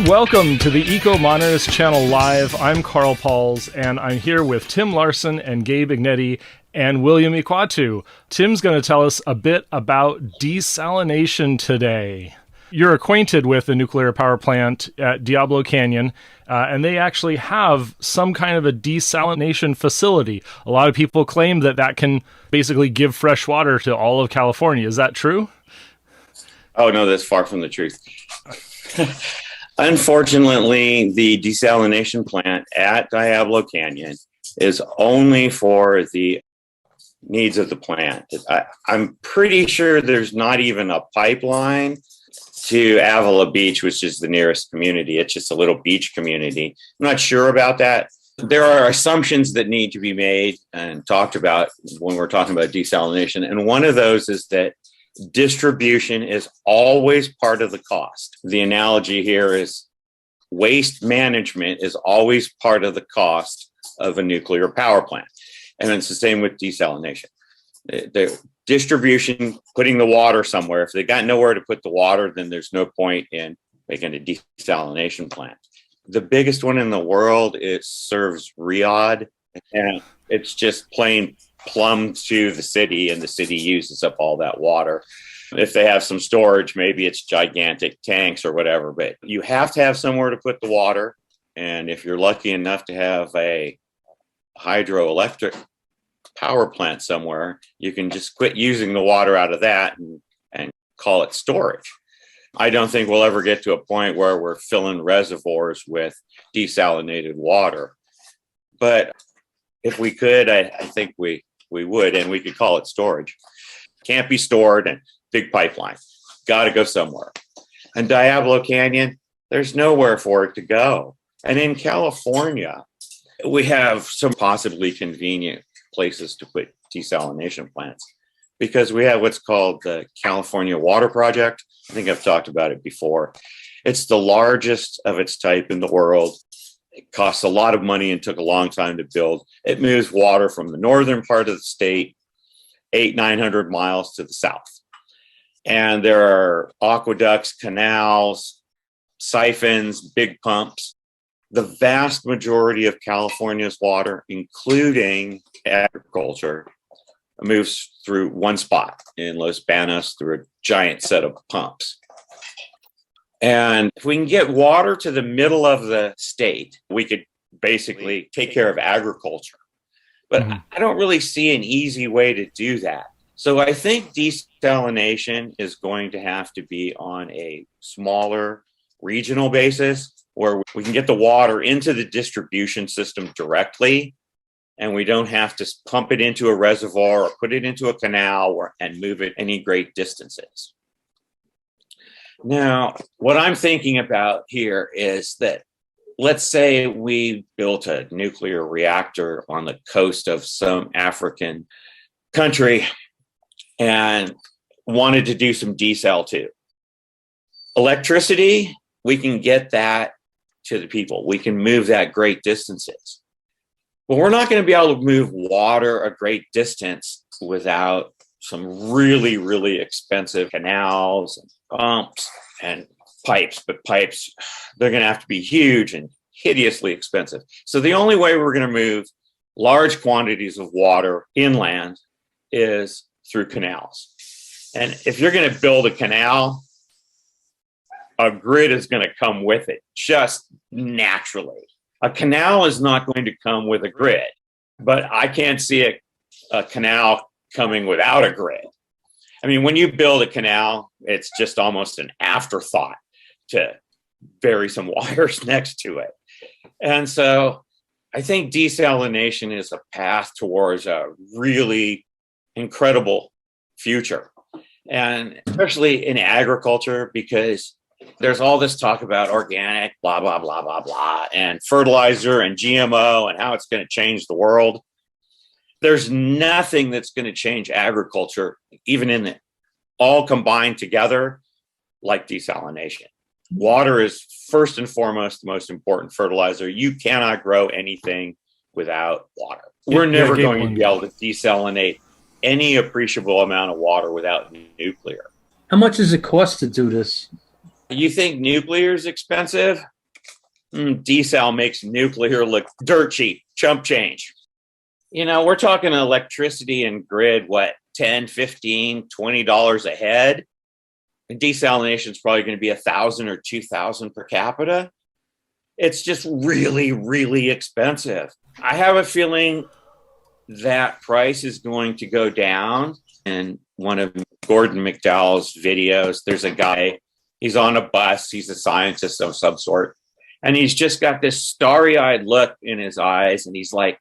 Welcome to the Ecomodernist channel live. I'm Carl Pauls, and I'm here with Tim Larson and Gabe Ignetti and William Ikwatu. Tim's going to tell us a bit about desalination today. You're acquainted with the nuclear power plant at Diablo Canyon, and they actually have some kind of a desalination facility. A lot of people claim that that can basically give fresh water to all of California. Is that true? Oh, no, that's far from the truth. Unfortunately, the desalination plant at Diablo Canyon is only for the needs of the plant. I'm pretty sure there's not even a pipeline to Avila Beach, which is the nearest community. It's just a little beach community. I'm not sure about that. There are assumptions that need to be made and talked about when we're talking about desalination. And one of those is that distribution is always part of the cost. The analogy here is waste management is always part of the cost of a nuclear power plant. And it's the same with desalination. The distribution, putting the water somewhere, if they got nowhere to put the water, then there's no point in making a desalination plant. The biggest one in the world, it serves Riyadh, and it's just plain plumb to the city, and the city uses up all that water. If they have some storage, maybe it's gigantic tanks or whatever, but you have to have somewhere to put the water. And if you're lucky enough to have a hydroelectric power plant somewhere, you can just quit using the water out of that and call it storage. I don't think we'll ever get to a point where we're filling reservoirs with desalinated water. But if we could, I think we would, and we could call it storage. Can't be stored, and big pipeline. Got to go somewhere. And Diablo Canyon, there's nowhere for it to go. And in California, we have some possibly convenient places to put desalination plants because we have what's called the California Water Project. I think I've talked about it before. It's the largest of its type in the world. It costs a lot of money and took a long time to build. It moves water from the northern part of the state, 900 miles to the south. And there are aqueducts, canals, siphons, big pumps. The vast majority of California's water, including agriculture, moves through one spot in Los Banos through a giant set of pumps. And if we can get water to the middle of the state, we could basically take care of agriculture. But I don't really see an easy way to do that. So I think desalination is going to have to be on a smaller regional basis where we can get the water into the distribution system directly, and we don't have to pump it into a reservoir or put it into a canal and move it any great distances. Now, what I'm thinking about here is that let's say we built a nuclear reactor on the coast of some African country and wanted to do some desal too. Electricity, we can get that to the people. We can move that great distances. But we're not going to be able to move water a great distance without some really, really expensive canals and pumps and pipes. But pipes, they're going to have to be huge and hideously expensive. So the only way we're going to move large quantities of water inland is through canals. And if you're going to build a canal, a grid is going to come with it just naturally. A canal is not going to come with a grid, but I can't see a canal coming without a grid. I mean, when you build a canal, it's just almost an afterthought to bury some wires next to it. And so I think desalination is a path towards a really incredible future, and especially in agriculture, because there's all this talk about organic, blah, blah, blah, blah, blah, and fertilizer and GMO and how it's going to change the world. There's nothing that's going to change agriculture, even in it, all combined together, like desalination. Water is first and foremost the most important fertilizer. You cannot grow anything without water. We're never going to be able to desalinate any appreciable amount of water without nuclear. How much does it cost to do this? You think nuclear is expensive? desal makes nuclear look dirt cheap, chump change. We're talking electricity and grid, what, 10, 15, $20 a head? And desalination is probably going to be 1,000 or 2,000 per capita. It's just really, really expensive. I have a feeling that price is going to go down. In one of Gordon McDowell's videos, there's a guy, he's on a bus, he's a scientist of some sort, and he's just got this starry-eyed look in his eyes, and he's like,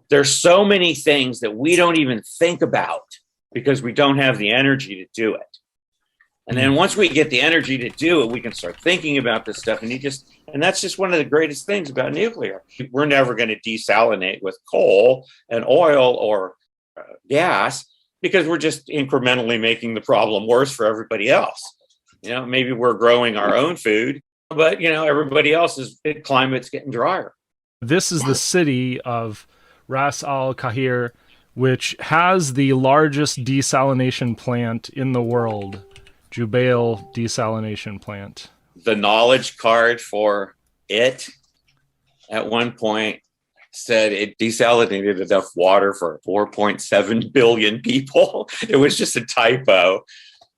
there's so many things that we don't even think about because we don't have the energy to do it. And then once we get the energy to do it, we can start thinking about this stuff. And that's just one of the greatest things about nuclear. We're never going to desalinate with coal and oil or gas because we're just incrementally making the problem worse for everybody else. Maybe we're growing our own food, but everybody else's climate's getting drier. This is the city of Ras Al Khair, which has the largest desalination plant in the world. Jubail desalination plant. The knowledge card for it at one point said it desalinated enough water for 4.7 billion people. It was just a typo,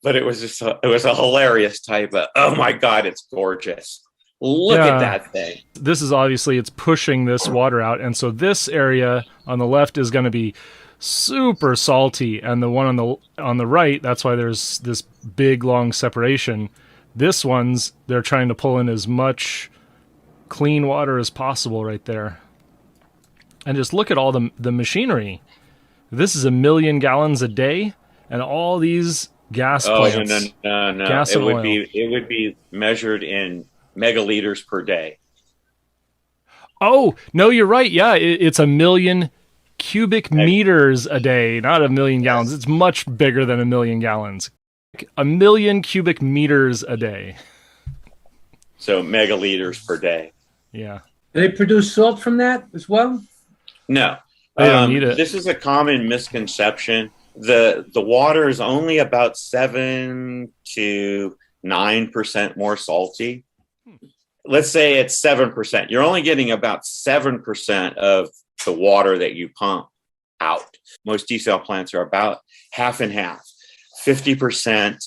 but it was a hilarious typo. Oh my God, it's gorgeous. Look at that thing. This is obviously, it's pushing this water out. And so this area on the left is going to be super salty, and the one on the right, that's why there's this big long separation. This one's, they're trying to pull in as much clean water as possible right there. And just look at all the machinery. This is 1 million gallons a day, and all these gas plants. No. Gas and oil. It would be measured in megaliters per day. Oh, no, you're right. Yeah, it's 1 million cubic meters a day, not 1 million gallons. It's much bigger than 1 million gallons. 1 million cubic meters a day. So megaliters per day. Yeah. Do they produce salt from that as well? No. They don't need it. This is a common misconception. The water is only about 7 to 9% more salty. Let's say it's 7%. You're only getting about 7% of the water that you pump out. Most desal plants are about half and half. 50%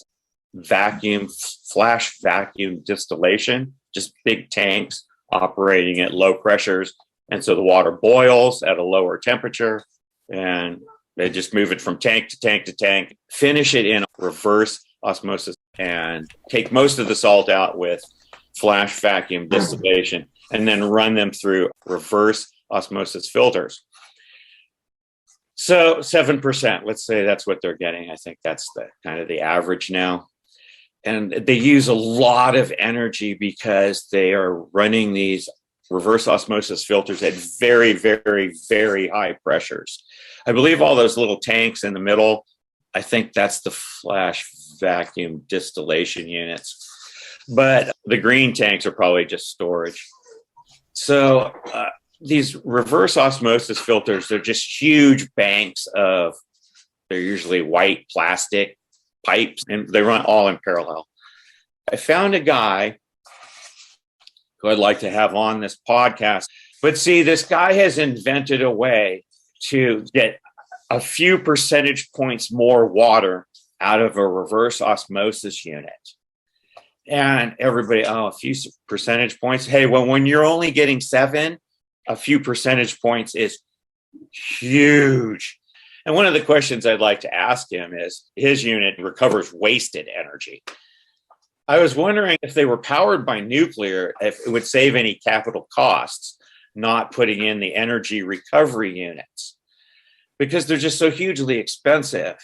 vacuum, flash vacuum distillation, just big tanks operating at low pressures. And so the water boils at a lower temperature, and they just move it from tank to tank to tank, finish it in reverse osmosis, and take most of the salt out with flash vacuum distillation, and then run them through reverse osmosis filters. So 7%, let's say that's what they're getting. I think that's the kind of the average now. And they use a lot of energy because they are running these reverse osmosis filters at very, very, very high pressures. I believe all those little tanks in the middle, I think that's the flash vacuum distillation units. But the green tanks are probably just storage. So these reverse osmosis filters, they're just huge banks they're usually white plastic pipes, and they run all in parallel. I found a guy who I'd like to have on this podcast. But see, this guy has invented a way to get a few percentage points more water out of a reverse osmosis unit. And everybody, a few percentage points. Hey, well, when you're only getting 7, a few percentage points is huge. And one of the questions I'd like to ask him is, his unit recovers wasted energy. I was wondering if they were powered by nuclear, if it would save any capital costs, not putting in the energy recovery units, because they're just so hugely expensive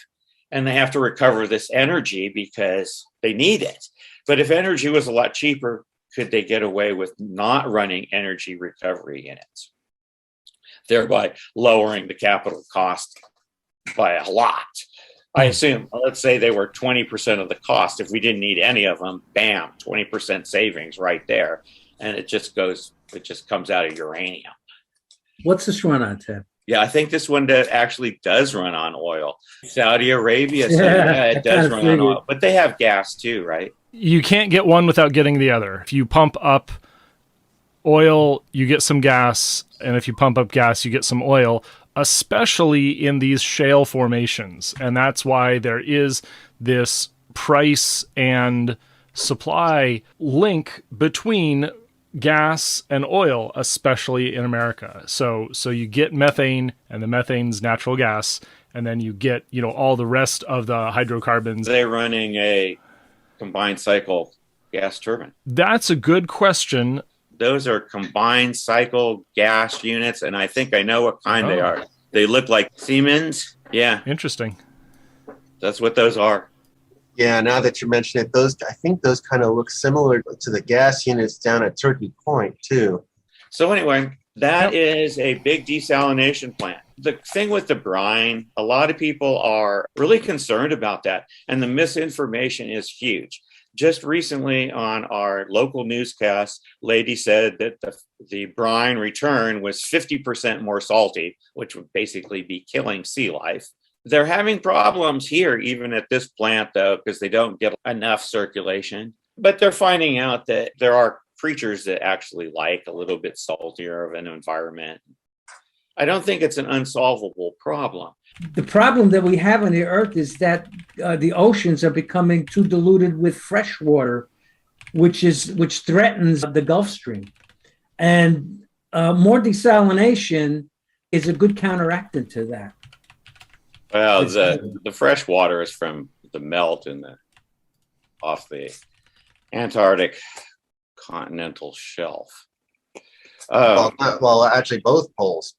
and they have to recover this energy because they need it. But if energy was a lot cheaper, could they get away with not running energy recovery units, thereby lowering the capital cost by a lot? I assume, let's say they were 20% of the cost. If we didn't need any of them, bam, 20% savings right there. And it just comes out of uranium. What's this run on, Ted? Yeah, I think this one actually does run on oil. Saudi Arabia, it does run on oil. But they have gas too, right? You can't get one without getting the other. If you pump up oil, you get some gas, and if you pump up gas, you get some oil, especially in these shale formations. And that's why there is this price and supply link between gas and oil, especially in America. So you get methane, and the methane's natural gas, and then you get, all the rest of the hydrocarbons. They're running a combined cycle gas turbine. That's a good question. Those are combined cycle gas units, and I think I know what kind they are. They look like Siemens. Yeah. Interesting. That's what those are. Yeah, now that you mention it, I think those kind of look similar to the gas units down at Turkey Point, too. So anyway, that is a big desalination plant. The thing with the brine, a lot of people are really concerned about that, and the misinformation is huge. Just recently on our local newscast, lady said that the brine return was 50% more salty, which would basically be killing sea life. They're having problems here, even at this plant, though, because they don't get enough circulation. But they're finding out that there are creatures that actually like a little bit saltier of an environment. I don't think it's an unsolvable problem. The problem that we have on the earth is that the oceans are becoming too diluted with fresh water, which threatens the Gulf Stream. And more desalination is a good counteractant to that. Well, the fresh water is from the melt off the Antarctic continental shelf. Well, actually, both poles,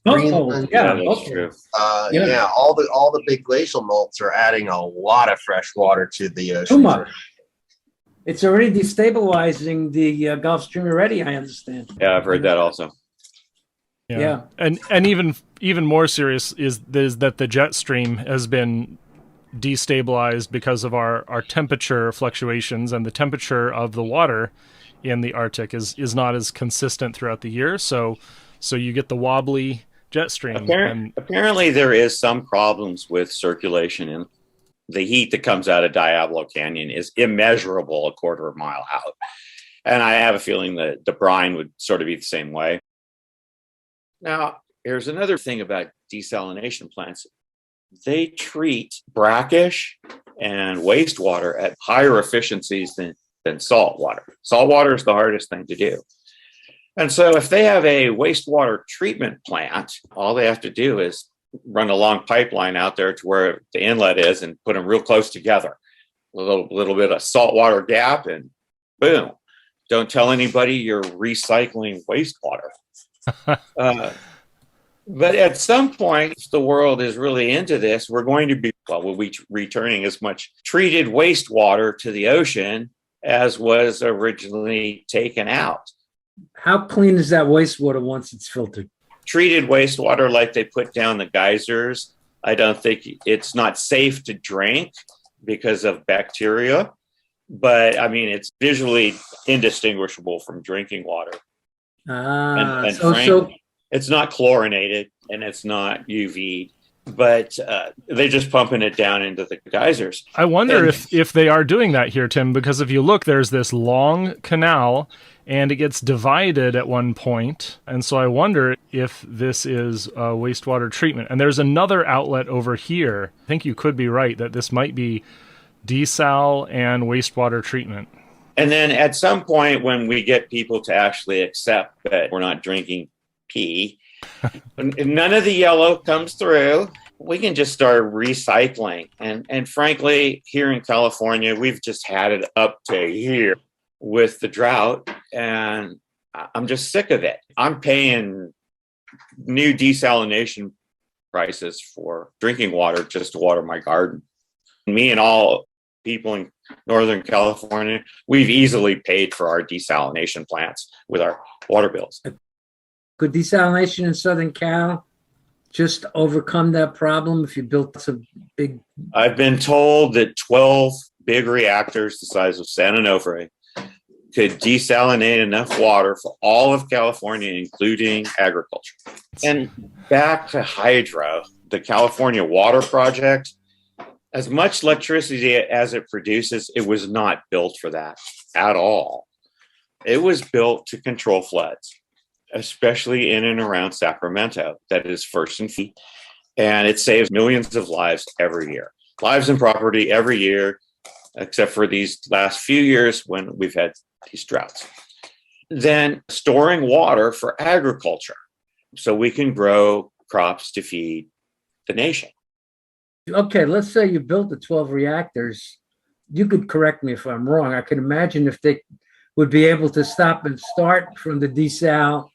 Greenland. Yeah, that's true. Yeah, all the big glacial melts are adding a lot of fresh water to the ocean. Too much. It's already destabilizing the Gulf Stream already, I understand. Yeah, I've heard that also. Yeah. And even more serious is that the jet stream has been destabilized because of our temperature fluctuations, and the temperature of the water in the Arctic is not as consistent throughout the year. So you get the wobbly jet stream. Apparently there is some problems with circulation, and the heat that comes out of Diablo Canyon is immeasurable a quarter of a mile out. And I have a feeling that the brine would sort of be the same way. Now, here's another thing about desalination plants. They treat brackish and wastewater at higher efficiencies than salt water. Salt water is the hardest thing to do. And so if they have a wastewater treatment plant, all they have to do is run a long pipeline out there to where the inlet is and put them real close together. A little bit of saltwater gap, and boom. Don't tell anybody you're recycling wastewater. But at some point, if the world is really into this, we'll be returning as much treated wastewater to the ocean as was originally taken out. How clean is that wastewater once it's filtered? Treated wastewater, like they put down the geysers, I don't think it's not safe to drink because of bacteria. But I mean, it's visually indistinguishable from drinking water. Frankly, it's not chlorinated and it's not UV, but they're just pumping it down into the geysers. I wonder if they are doing that here, Tim, because if you look, there's this long canal and it gets divided at one point. And so I wonder if this is wastewater treatment. And there's another outlet over here. I think you could be right that this might be desal and wastewater treatment. And then at some point when we get people to actually accept that we're not drinking pee, none of the yellow comes through, we can just start recycling. And frankly, here in California, we've just had it up to here with the drought, and I'm just sick of it. I'm paying new desalination prices for drinking water just to water my garden. Me and all people in Northern California, we've easily paid for our desalination plants with our water bills. Could desalination in Southern Cal just overcome that problem if you built some big... I've been told that 12 big reactors the size of San Onofre could desalinate enough water for all of California, including agriculture. And back to hydro, the California Water Project, as much electricity as it produces, it was not built for that at all. It was built to control floods, especially in and around Sacramento. That is first and foremost. And it saves millions of lives every year. Lives and property every year, except for these last few years when we've had these droughts. Then storing water for agriculture so we can grow crops to feed the nation. Okay, let's say you built the 12 reactors. You could correct me if I'm wrong. I can imagine if they would be able to stop and start from the desal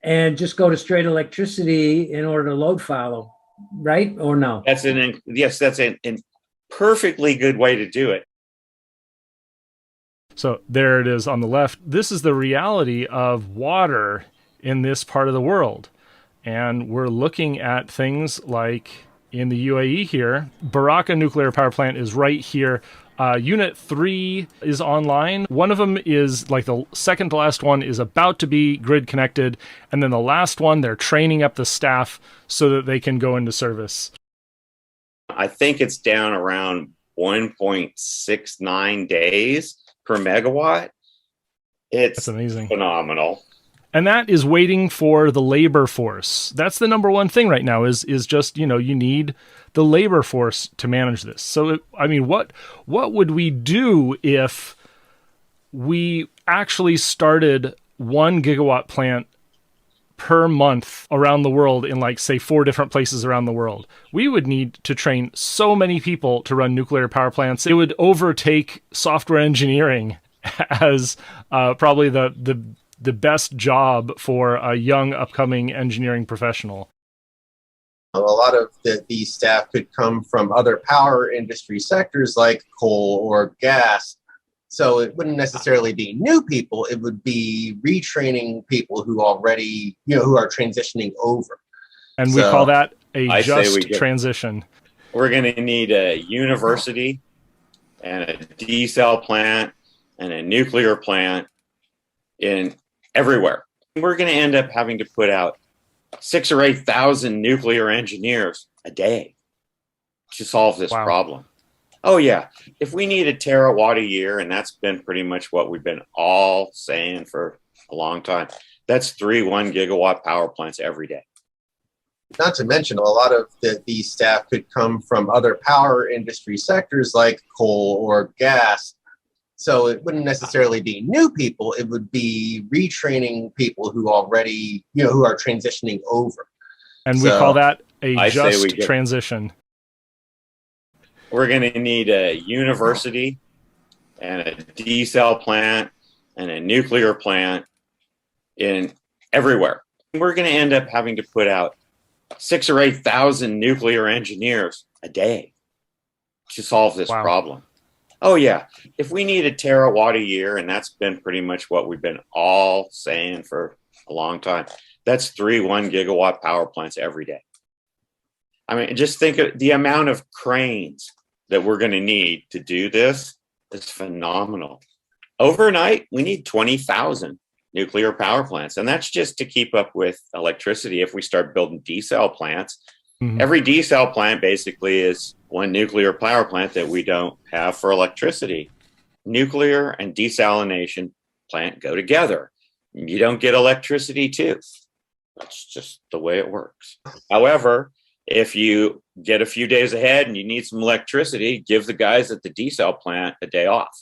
and just go to straight electricity in order to load follow, right? Or no? That's a perfectly good way to do it. So there it is on the left. This is the reality of water in this part of the world. And we're looking at things like in the UAE here, Baraka nuclear power plant is right here. Unit 3 is online. One of them is like the second to last one is about to be grid connected. And then the last one, they're training up the staff so that they can go into service. I think it's down around 1.69 days per megawatt. It's That's amazing. Phenomenal. And that is waiting for the labor force. That's the number one thing right now is just, you need the labor force to manage this. So, what would we do if we actually started 1 gigawatt plant per month around the world in say 4 different places around the world? We would need to train so many people to run nuclear power plants. It would overtake software engineering as probably the best job for a young upcoming engineering professional. A lot of these staff could come from other power industry sectors like coal or gas. So it wouldn't necessarily be new people. It would be retraining people who already, who are transitioning over. And we call that a just transition. We're going to need a university and a desal plant and a nuclear plant in everywhere. We're going to end up having to put out 6,000 or 8,000 nuclear engineers a day to solve this problem. Oh, yeah. If we need a terawatt a year, and that's been pretty much what we've been all saying for a long time, that's 3 1 gigawatt power plants every day. Not to mention, a lot of these staff could come from other power industry sectors like coal or gas. So it wouldn't necessarily be new people. It would be retraining people who already, who are transitioning over. And we call that a just transition. We're going to need a university and a desal plant and a nuclear plant in everywhere. We're going to end up having to put out 6,000 or 8,000 nuclear engineers a day to solve this problem. Oh, yeah. If we need a terawatt a year, and that's been pretty much what we've been all saying for a long time, that's 3 1 gigawatt power plants every day. Just think of the amount of cranes that we're going to need to do this is phenomenal. Overnight, we need 20,000 nuclear power plants, and that's just to keep up with electricity. If we start building desal plants, every desal plant basically is 1 nuclear power plant that we don't have for electricity. Nuclear and desalination plant go together. You don't get electricity too. That's just the way it works. However, if you get a few days ahead and you need some electricity, give the guys at the desal plant a day off.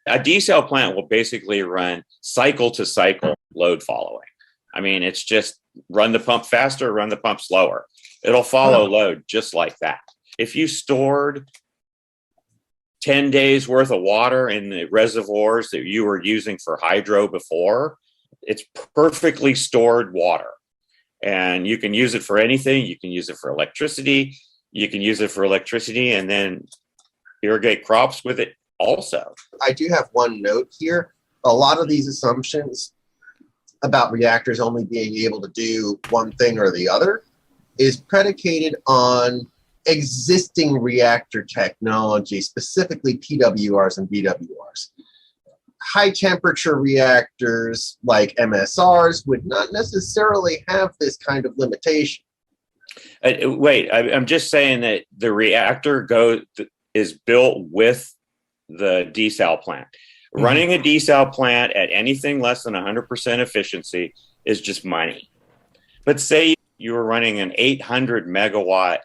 A desal plant will basically run cycle to cycle load following. It's just run the pump faster, run the pump slower. It'll follow load just like that. If you stored 10 days worth of water in the reservoirs that you were using for hydro before, it's perfectly stored water. And you can use it for anything. You can use it for electricity. And then irrigate crops with it also. I do have one note here. A lot of these assumptions about reactors only being able to do one thing or the other is predicated on existing reactor technology, specifically PWRs and BWRs. High temperature reactors like MSRs would not necessarily have this kind of limitation. Wait, I'm just saying that the reactor is built with the desal plant. Running a desal plant at anything less than 100% efficiency is just money. But say you were running an 800 megawatt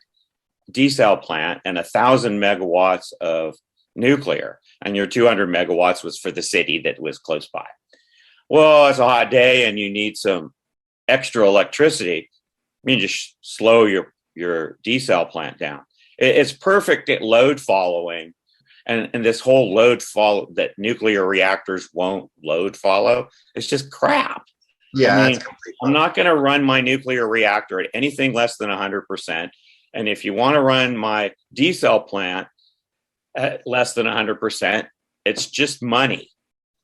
desal plant and 1,000 megawatts of nuclear, and your 200 megawatts was for the city that was close by. Well, it's a hot day and you need some extra electricity. You just slow your desal plant down. It's perfect at load following. And this whole load follow that nuclear reactors won't load follow, it's just crap. Yeah, I mean, I'm not going to run my nuclear reactor at anything less than 100%. And if you want to run my desal plant at less than 100%, it's just money.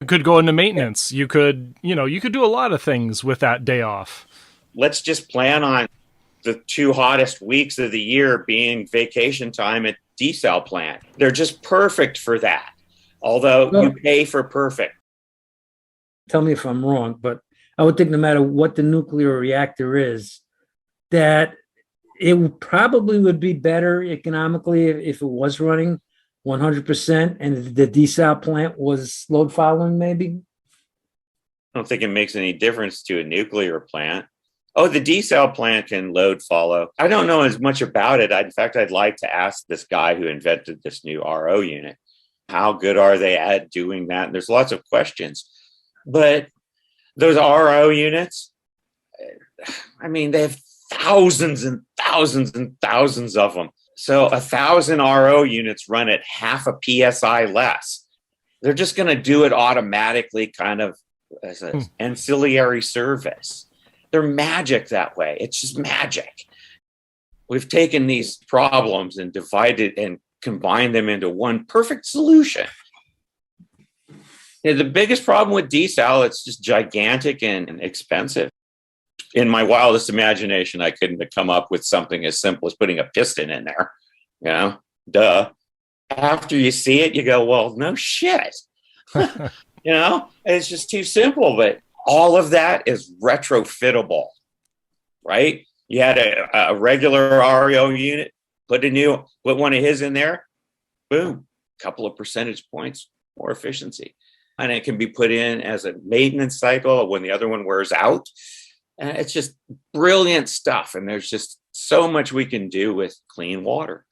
You could go into maintenance. You could do a lot of things with that day off. Let's just plan on the 2 hottest weeks of the year being vacation time at desal plant. They're just perfect for that. Although you pay for perfect. Tell me if I'm wrong, but I would think no matter what the nuclear reactor is, that it probably would be better economically if it was running 100% and the desal plant was load following, maybe? I don't think it makes any difference to a nuclear plant. Oh, the desal plant can load follow. I don't know as much about it. In fact, I'd like to ask this guy who invented this new RO unit, how good are they at doing that? And there's lots of questions. But those RO units, I mean, they have thousands and thousands and thousands of them. So 1,000 RO units run at half a PSI less. They're just going to do it automatically, kind of as an ancillary service. They're magic that way. It's just magic. We've taken these problems and divided and combined them into one perfect solution. The biggest problem with desal, it's just gigantic and expensive. In my wildest imagination, I couldn't have come up with something as simple as putting a piston in there. Duh. After you see it, you go, well, no shit. It's just too simple. But all of that is retrofittable, right? You had a regular RO unit, put one of his in there, boom, couple of percentage points more efficiency. And it can be put in as a maintenance cycle when the other one wears out. And it's just brilliant stuff. And there's just so much we can do with clean water.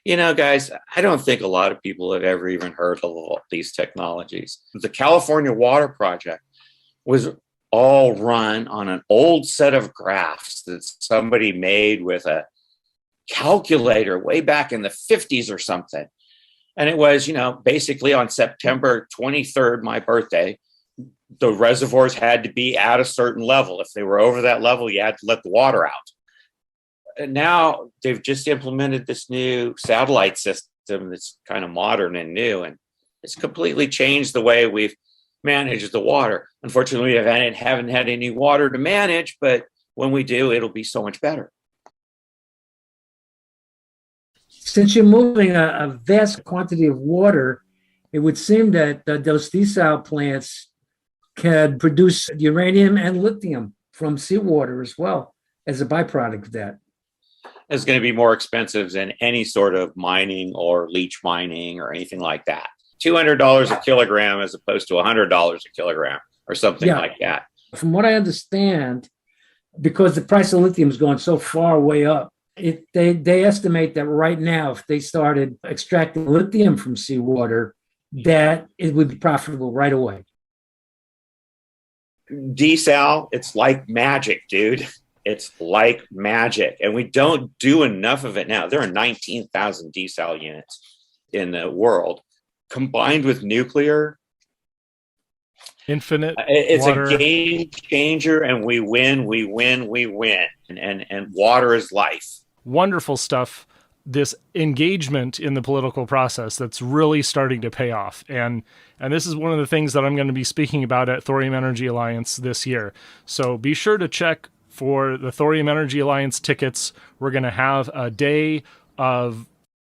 Guys, I don't think a lot of people have ever even heard of all these technologies. The California Water Project was all run on an old set of graphs that somebody made with a calculator way back in the 50s or something. And it was, basically on September 23rd, my birthday, the reservoirs had to be at a certain level. If they were over that level, you had to let the water out. And now they've just implemented this new satellite system that's kind of modern and new, and it's completely changed the way we've managed the water. Unfortunately, we haven't had any water to manage, but when we do, it'll be so much better. Since you're moving a vast quantity of water, it would seem that those desal plants can produce uranium and lithium from seawater as well as a byproduct of that. It's going to be more expensive than any sort of mining or leach mining or anything like that. $200 a kilogram as opposed to $100 a kilogram or something like that. From what I understand, because the price of lithium is going so far way up, they estimate that right now, if they started extracting lithium from seawater, that it would be profitable right away. Desal, it's like magic, dude. It's like magic. And we don't do enough of it now. There are 19,000 desal units in the world. Combined with nuclear, infinite it's water. A game changer, and we win. And water is life. Wonderful stuff. This engagement in the political process that's really starting to pay off. And this is one of the things that I'm going to be speaking about at Thorium Energy Alliance this year. So be sure to check for the Thorium Energy Alliance tickets. We're going to have a day of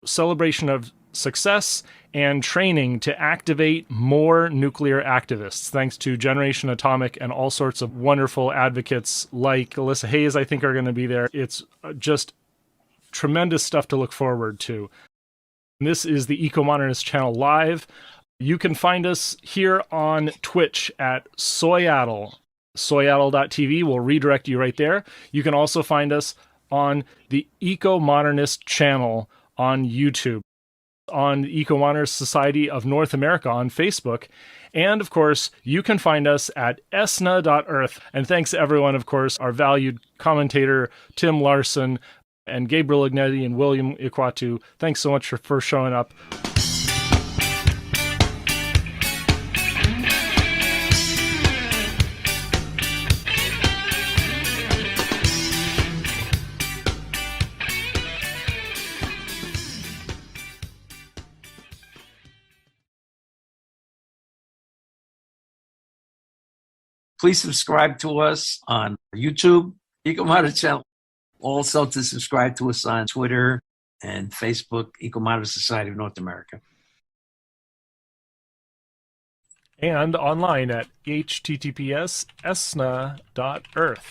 celebration of success and training to activate more nuclear activists, thanks to Generation Atomic and all sorts of wonderful advocates like Alyssa Hayes, I think, are going to be there. It's just tremendous stuff to look forward to. This is the Ecomodernist channel live. You can find us here on Twitch at Soyaddle. Soyaddle.tv will redirect you right there. You can also find us on the Ecomodernist channel on YouTube, on the Ecomodernist Society of North America on Facebook. And of course, you can find us at esna.earth. And thanks everyone, of course, our valued commentator, Tim Larson, and Gabriel Ignetti and William Ikwatu. Thanks so much for showing up. Please subscribe to us on YouTube, Ecomodernist channel. Also to subscribe to us on Twitter and Facebook, Ecomodernist Society of North America. And online at https://esna.earth.